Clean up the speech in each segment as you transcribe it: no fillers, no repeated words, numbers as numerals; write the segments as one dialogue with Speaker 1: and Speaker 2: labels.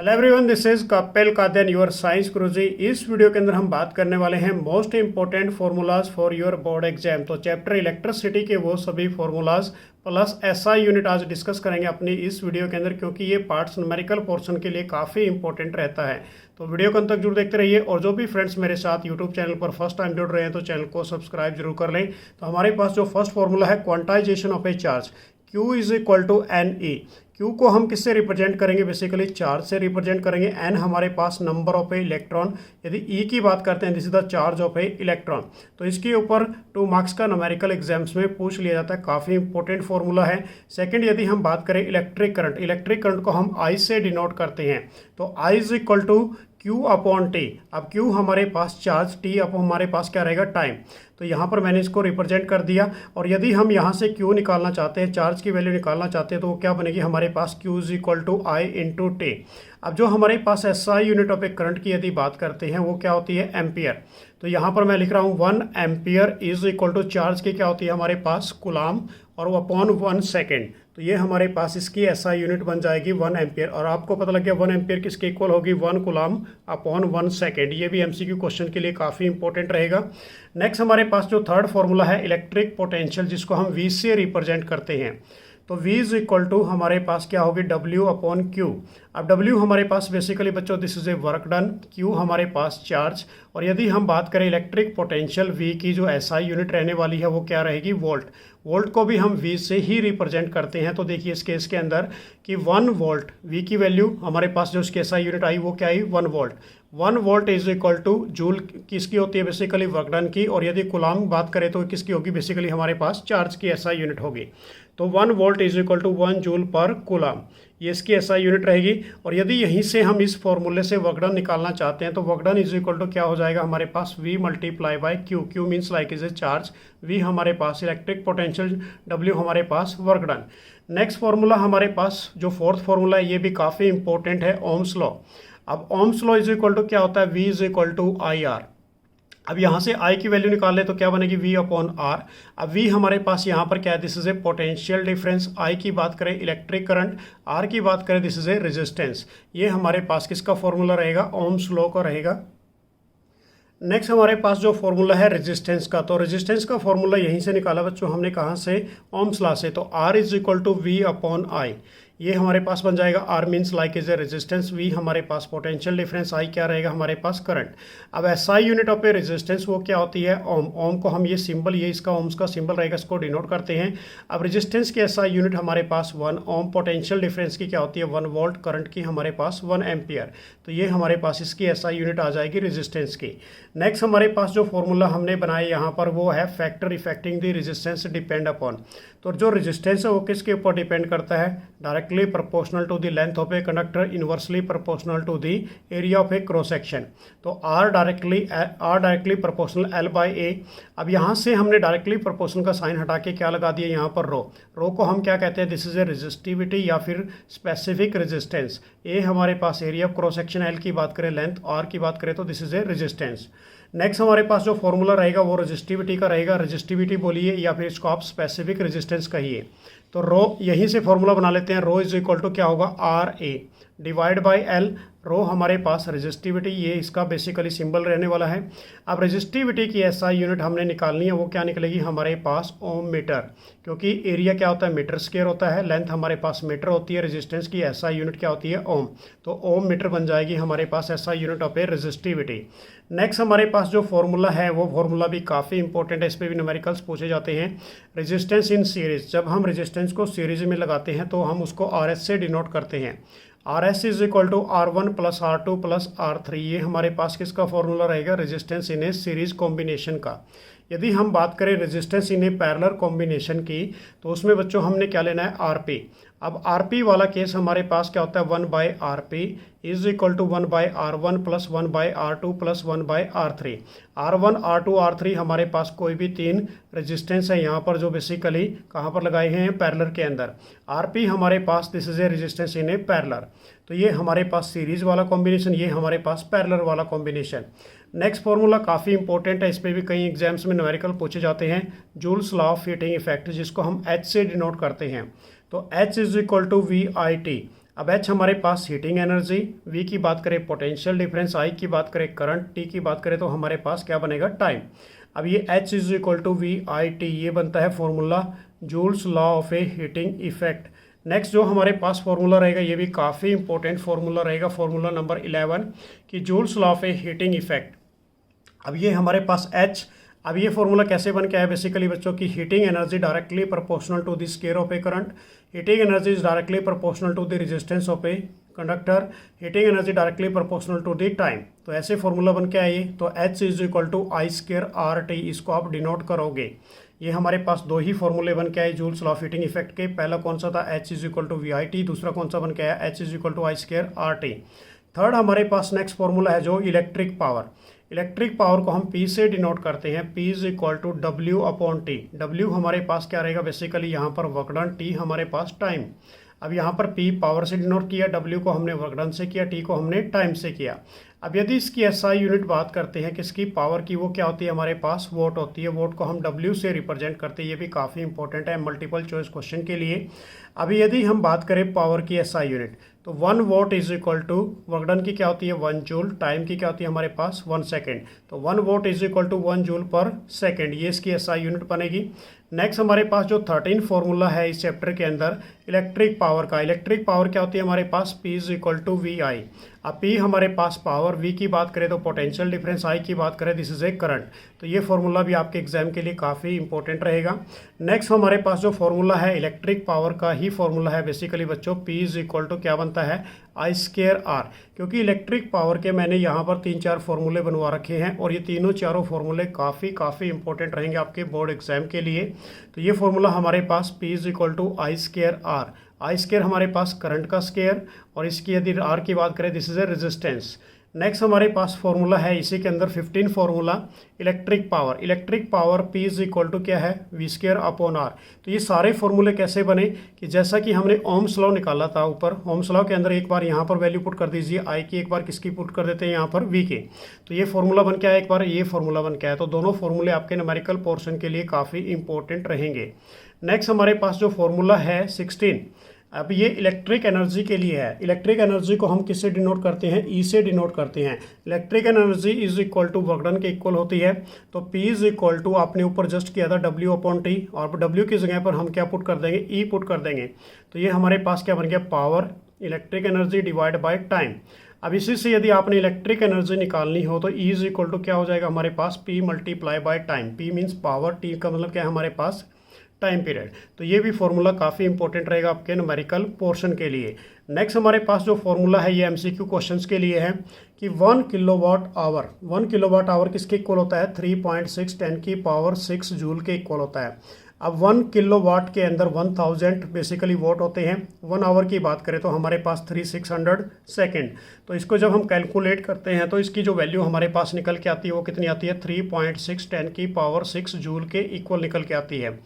Speaker 1: Hello everyone, this is Kapil Kadan your science Guruji. इस video के अंदर हम बात करने वाले हैं most important formulas for your board exam. तो चैप्टर इलेक्ट्रिसिटी के वो सभी फार्मूलाज प्लस एसआई यूनिट आज डिस्कस करेंगे अपनी इस वीडियो के अंदर, क्योंकि ये पार्ट्स न्यूमेरिकल पोर्शन के लिए काफ़ी इंपॉर्टेंट रहता है। तो वीडियो को अंत तक जरूर देखते रहिए। और जो भी फ्रेंड्स मेरे साथ यूट्यूब चैनल पर फर्स्ट टाइम जुड़ रहे हैं तो चैनल को सब्सक्राइब जरूर कर लें। तो हमारे पास जो फर्स्ट फार्मूला है quantization of a charge, Q is equal to n e. Q को हम किससे रिप्रेजेंट करेंगे? बेसिकली चार्ज से रिप्रेजेंट करेंगे। N हमारे पास नंबर ऑफ ए इलेक्ट्रॉन। यदि E की बात करते हैं, this is the charge of a electron. तो इसके ऊपर 2 मार्क्स का न्यूमेरिकल एग्जाम्स में पूछ लिया जाता है, काफ़ी इंपॉर्टेंट फॉर्मूला है। सेकंड, यदि हम बात करें इलेक्ट्रिक करंट को हम I से डिनोट करते हैं। तो I is equal to Q upon T। अब Q हमारे पास चार्ज, T अपॉन हमारे पास क्या रहेगा? टाइम। तो यहाँ पर मैंने इसको रिप्रेजेंट कर दिया। और यदि हम यहाँ से Q निकालना चाहते हैं, चार्ज की वैल्यू निकालना चाहते हैं, तो वो क्या बनेगी हमारे पास? Q is equal to I into T। अब जो हमारे पास SI unit of a current की यदि बात करते हैं, वो क्या होती है? एम्पियर। तो यहाँ पर मैं लिख रहा हूँ 1 ampere is equal to charge की क्या होती है हमारे पास? कूलाम, और वो अपॉन 1 सेकेंड। तो ये हमारे पास इसकी SI यूनिट बन जाएगी 1 एम्पियर। और आपको पता लग गया 1 एम्पियर किसके इक्वल होगी? 1 कूलाम अपॉन 1 सेकेंड। ये भी MCQ क्वेश्चन के लिए काफ़ी इंपॉर्टेंट रहेगा। नेक्स्ट हमारे पास जो थर्ड फॉर्मूला है इलेक्ट्रिक पोटेंशियल, जिसको हम V से रिप्रेजेंट करते हैं। तो V इज इक्वल टू हमारे पास क्या होगी? W upon Q। अब W हमारे पास बेसिकली बच्चों this is A work done, Q हमारे पास चार्ज। और यदि हम बात करें इलेक्ट्रिक पोटेंशियल V की जो SI यूनिट रहने वाली है वो क्या रहेगी? वोल्ट। वोल्ट को भी हम V से ही रिप्रेजेंट करते हैं। तो देखिए इस केस के अंदर कि 1 वोल्ट, V की वैल्यू हमारे पास जो इसकी SI यूनिट आई वो क्या आई? 1 volt. 1 volt is equal two joule किसकी होती है? बेसिकली वर्क डन की। और यदि कूलाम बात करें तो किसकी होगी? बेसिकली हमारे पास चार्ज की SI यूनिट होगी। तो 1 volt is equal to 1 joule per coulomb, ये इसकी SI यूनिट रहेगी। और यदि यहीं से हम इस फॉर्मूले से वर्क डन निकालना चाहते हैं तो work done is equal to क्या हो जाएगा हमारे पास? V multiply by Q। Q means like is a charge, V हमारे पास इलेक्ट्रिक पोटेंशियल, W हमारे पास वर्क डन। नेक्स्ट फॉर्मूला हमारे पास जो फोर्थ फॉर्मूला है ये भी काफ़ी इंपॉर्टेंट है, ओम्स लॉ। अब Ohm's law is equal to क्या होता है? V is equal to IR। अब यहाँ से I की वैल्यू निकाल ले तो क्या बनेगी? V upon R। अब V हमारे पास यहाँ पर क्या है? This is A potential difference. I की बात करें इलेक्ट्रिक करंट, R की बात करें दिस इज ए रेजिस्टेंस। ये हमारे पास किसका फॉर्मूला रहेगा? ओम्स लॉ का रहेगा। नेक्स्ट हमारे पास जो फॉर्मूला है रेजिस्टेंस का, तो रेजिस्टेंस का फॉर्मूला यहीं से निकाला बच्चों हमने, कहाँ से? ओम्स लॉ से। तो R is equal to V upon I। ये हमारे पास बन जाएगा R means like is a resistance, V हमारे पास पोटेंशियल डिफरेंस, I क्या रहेगा हमारे पास? करंट। अब SI unit of a resistance वो क्या होती है? ओम। ओम को हम ये सिंबल, ये इसका ओम्स का सिंबल रहेगा, इसको डिनोट करते हैं। अब रेजिस्टेंस की SI यूनिट हमारे पास 1 ओम, पोटेंशियल डिफरेंस की क्या होती है? 1 वोल्ट, करंट की हमारे पास 1 एम्पियर। तो ये हमारे पास इसकी SI यूनिट आ जाएगी रेजिस्टेंस की। नेक्स्ट हमारे पास जो फॉर्मूला हमने बनाया यहाँ पर वो है factor affecting the resistance depend upon. तो जो रेजिस्टेंस है वो किसके ऊपर डिपेंड करता है? Directly proportional to the length of a conductor, inversely proportional to the area of a cross section. तो R directly proportional L by A। अब यहाँ से हमने डायरेक्टली प्रोपोर्शनल का साइन हटा के क्या लगा दिया यहाँ पर? रो को हम क्या कहते हैं? दिस इज ए रेजिस्टिविटी या फिर स्पेसिफिक रेजिस्टेंस। A हमारे पास area of cross section, L की बात करें लेंथ, R की बात करें तो this is a resistance. Next हमारे पास जो फॉर्मूला रहेगा वो रेजिस्टिविटी का रहेगा। रेजिस्टिविटी बोलिए या फिर इसको आप स्पेसिफिक रेजिस्टेंस कहिए। तो रो यहीं से फॉर्मूला बना लेते हैं। रो इज इक्वल टू क्या होगा? RA divide by L। रो हमारे पास रेजिस्टिविटी, ये इसका बेसिकली सिंबल रहने वाला है। अब रेजिस्टिविटी की SI यूनिट हमने निकालनी है, वो क्या निकलेगी हमारे पास? ओम मीटर, क्योंकि एरिया क्या होता है? मीटर स्क्वायर होता है, लेंथ हमारे पास मीटर होती है, रेजिस्टेंस की SI यूनिट क्या होती है? ओम। तो ओम मीटर बन जाएगी हमारे पास SI unit of A resistivity. Next हमारे पास जो फॉर्मूला है वो फॉर्मूला भी काफ़ी इंपॉर्टेंट है, इस पर भी न्यूमेरिकल्स पूछे जाते हैं। रेजिस्टेंस इन सीरीज, जब हम रेजिस्टेंस को सीरीज में लगाते हैं तो हम उसको RS से डिनोट करते हैं। RS is equal to R1 plus R2 plus R3। ये हमारे पास किसका फॉर्मूला रहेगा? Resistance in a series combination का। यदि हम बात करें resistance in a parallel combination की, तो उसमें बच्चों हमने क्या लेना है? RP। अब RP वाला केस हमारे पास क्या होता है? 1 by RP is equal to 1 by R1 plus 1 by R2 plus 1 by R3। R1, R2, R3 हमारे पास कोई भी 3 रेजिस्टेंस है यहाँ पर जो बेसिकली कहाँ पर लगाए हैं? पैरेलल के अंदर। RP हमारे पास this is a resistance in a parallel. तो ये हमारे पास सीरीज वाला कॉम्बिनेशन, ये हमारे पास पैरेलल वाला कॉम्बिनेशन। नेक्स्ट फॉर्मूला काफ़ी इंपॉर्टेंट है, इस पर भी कई एग्जाम्स में न्यूमेरिकल पूछे जाते हैं। Joule's law of heating effect, जिसको हम H से डिनोट करते हैं। तो H is equal to VIT। अब H हमारे पास हीटिंग एनर्जी, V की बात करें पोटेंशियल डिफरेंस, I की बात करें करंट, T की बात करें तो हमारे पास क्या बनेगा टाइम। अब ये H is equal to we i t, ये बनता है formula Joule's law of a heating effect. Next जो हमारे पास फॉर्मूला रहेगा ये भी काफ़ी इंपॉर्टेंट फॉर्मूला रहेगा, फॉर्मूला नंबर 11 कि Joule's law of a heating effect. अब ये हमारे पास H, अब ये फॉर्मूला कैसे बन के आया बेसिकली बच्चों की heating energy directly proportional to the square of a current, heating energy is directly proportional to the resistance of a conductor, heating energy directly proportional to the time. तो ऐसे फॉर्मूला बन के आइए, तो H is equal to i square r t, इसको आप denote करोगे। ये हमारे पास दो ही फॉर्मूले बन के आए Joule's law of heating effect के। पहला कौन सा था H is equal to we i t, दूसरा कौन सा बन के आया H is equal to i square r t. Third हमारे पास नेक्स्ट फॉर्मूला है जो इलेक्ट्रिक पावर। इलेक्ट्रिक पावर को हम P से डिनोट करते हैं, P is equal to W upon t. W हमारे पास क्या रहेगा बेसिकली यहाँ पर वर्क डन, T हमारे पास टाइम। अब यहाँ पर P पावर से डिनोट किया, W को हमने वर्क डन से किया, T को हमने टाइम से किया। अब यदि इसकी SI यूनिट बात करते हैं किसकी पावर की, वो क्या होती है हमारे पास वोट होती है। वोट को हम W से रिप्रेजेंट करते हैं, ये भी काफ़ी इंपॉर्टेंट है मल्टीपल चॉइस क्वेश्चन के लिए। अभी यदि हम बात करें पावर की SI यूनिट तो 1 watt is equal to work done की क्या होती है 1 जूल, टाइम की क्या होती है हमारे पास 1 सेकेंड। तो 1 watt is equal to 1 joule per second, ये इसकी SI यूनिट बनेगी। नेक्स्ट हमारे पास जो 13 फॉर्मूला है इस चैप्टर के अंदर इलेक्ट्रिक पावर का, इलेक्ट्रिक पावर क्या होती है हमारे पास P is equal to we I. अब P हमारे पास पावर, V की बात करें तो पोटेंशियल डिफरेंस, I की बात करें दिस इज ए करंट। तो ये फॉर्मूला भी आपके एग्जाम के लिए काफ़ी इंपॉर्टेंट रहेगा। नेक्स्ट हमारे पास जो फॉर्मूला है इलेक्ट्रिक पावर का ही फॉर्मूला है बेसिकली बच्चों, P इज इक्वल टू क्या बनता है आई स्क्वायर आर। क्योंकि इलेक्ट्रिक पावर के मैंने यहाँ पर 3-4 फॉर्मूले बनवा रखे हैं और ये तीनों चारों फॉर्मूले काफ़ी इंपॉर्टेंट रहेंगे आपके बोर्ड एग्जाम के लिए। तो ये फॉर्मूला हमारे पास P is equal to i square r. I square हमारे पास करंट का स्क्वायर और इसकी यदि आर की बात करें this is a resistance. Next हमारे पास फॉर्मूला है इसी के अंदर 15 formula electric power. Electric power P is equal to क्या है वी स्क्वायर अपॉन आर। तो ये सारे फॉर्मूले कैसे बने कि जैसा कि हमने ओम्स लॉ निकाला था ऊपर, ओम्स लॉ के अंदर एक बार यहाँ पर वैल्यू पुट कर दीजिए I की, एक बार किसकी पुट कर देते हैं यहाँ पर V के। तो ये फॉर्मूला बन के आया, एक बार ये फॉर्मूला बन के आया। तो दोनों फॉर्मूले आपके न्यूमेरिकल पोर्शन के लिए काफ़ी इंपॉर्टेंट रहेंगे। नेक्स्ट हमारे पास जो फॉर्मूला है 16, अब ये इलेक्ट्रिक एनर्जी के लिए है। इलेक्ट्रिक एनर्जी को हम किससे डिनोट करते हैं E से डिनोट करते हैं। Electric energy is equal to work done के इक्वल होती है। तो P इज इक्वल टू आपने ऊपर जस्ट किया था W अपॉन टी, और W की जगह पर हम क्या पुट कर देंगे E पुट कर देंगे। तो ये हमारे पास क्या बन गया power electric energy divide by time. अब इसी से यदि आपने इलेक्ट्रिक एनर्जी निकालनी हो तो E इज इक्वल टू क्या हो जाएगा हमारे पास P multiply by time. P means power, T का मतलब क्या है हमारे पास टाइम पीरियड। तो ये भी फॉर्मूला काफ़ी इंपॉर्टेंट रहेगा आपके न्यूमेरिकल पोर्शन के लिए। नेक्स्ट हमारे पास जो फॉर्मूला है ये MCQ क्वेश्चंस के लिए है कि 1 किलोवाट आवर, 1 किलोवाट आवर किसके इक्वल होता है 3.6 10 की पावर 6 जूल के इक्वल होता है। अब 1 किलोवाट के अंदर 1000 बेसिकली वोट होते हैं। 1 आवर की बात करें तो हमारे पास 3600 सेकेंड। तो इसको जब हम कैलकुलेट करते हैं तो इसकी जो वैल्यू हमारे पास निकल के आती है वो कितनी आती है 3.6 10 की पावर 6 जूल के इक्वल निकल के आती है।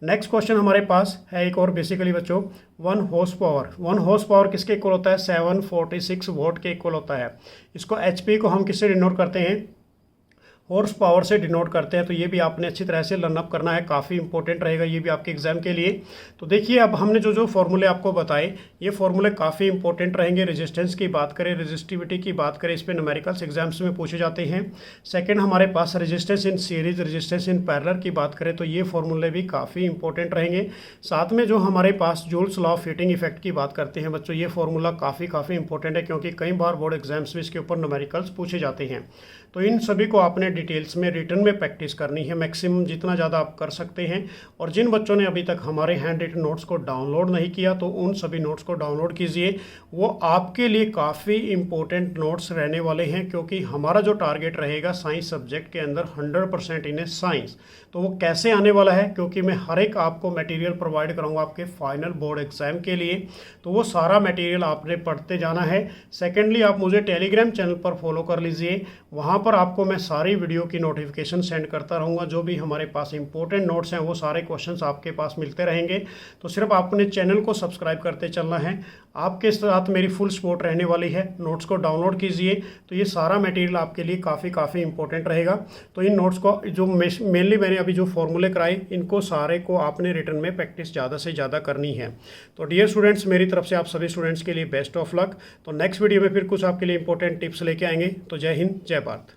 Speaker 1: नेक्स्ट क्वेश्चन हमारे पास है एक और बेसिकली बच्चों 1 हॉर्स पावर। 1 हॉर्स पावर किसके इक्वल होता है 746 वोट के इक्वल होता है। इसको HP को हम किससे डिनोट करते हैं हॉर्स पावर से डिनोट करते हैं। तो ये भी आपने अच्छी तरह से लर्नअप करना है, काफ़ी इंपॉर्टेंट रहेगा ये भी आपके एग्जाम के लिए। तो देखिए अब हमने जो फॉर्मूले आपको बताए ये फॉर्मूले काफ़ी इंपॉर्टेंट रहेंगे। रेजिस्टेंस की बात करें, रेजिस्टिविटी की बात करें, इस पर न्यूमेरिकल्स एग्जाम्स में पूछे जाते हैं। सेकंड हमारे पास resistance in series, resistance in parallel की बात करें तो ये फॉर्मूले भी काफ़ी इंपॉर्टेंट रहेंगे। साथ में जो हमारे पास Joule's law of heating effect की बात करते हैं बच्चों, ये फॉर्मूला काफ़ी इंपॉर्टेंट है क्योंकि कई बार बोर्ड एग्जाम्स में इसके ऊपर न्यूमेरिकल्स पूछे जाते हैं। तो इन सभी को आपने डिटेल्स में रिटर्न में प्रैक्टिस करनी है, मैक्सिमम जितना ज़्यादा आप कर सकते हैं। और जिन बच्चों ने अभी तक हमारे हैंड रिटन नोट्स को डाउनलोड नहीं किया तो उन सभी नोट्स को डाउनलोड कीजिए, वो आपके लिए काफ़ी इंपॉर्टेंट नोट्स रहने वाले हैं। क्योंकि हमारा जो टारगेट रहेगा साइंस सब्जेक्ट के अंदर 100% इन साइंस, तो वो कैसे आने वाला है क्योंकि मैं हर एक आपको मटेरियल प्रोवाइड करूँगा आपके फाइनल बोर्ड एग्जाम के लिए। तो वो सारा मटेरियल आपने पढ़ते जाना है। सेकेंडली आप मुझे टेलीग्राम चैनल पर फॉलो कर लीजिए, वहाँ पर आपको मैं सारी वीडियो की नोटिफिकेशन सेंड करता रहूँगा। जो भी हमारे पास इंपॉर्टेंट नोट्स हैं वो सारे क्वेश्चंस आपके पास मिलते रहेंगे। तो सिर्फ आपने चैनल को सब्सक्राइब करते चलना है। आपके साथ मेरी फुल सपोर्ट रहने वाली है। नोट्स को डाउनलोड कीजिए, तो ये सारा मटेरियल आपके लिए काफ़ी इंपॉर्टेंट रहेगा। तो इन नोट्स को जो मेनली मैंने अभी जो फॉर्मूले कराए, इनको सारे को आपने रिटर्न में प्रैक्टिस ज़्यादा से ज़्यादा करनी है। तो डियर स्टूडेंट्स, मेरी तरफ से आप सभी स्टूडेंट्स के लिए बेस्ट ऑफ लक। तो नेक्स्ट वीडियो में फिर कुछ आपके लिए इंपॉर्टेंट टिप्स लेके आएंगे। तो जय हिंद, जय भारत।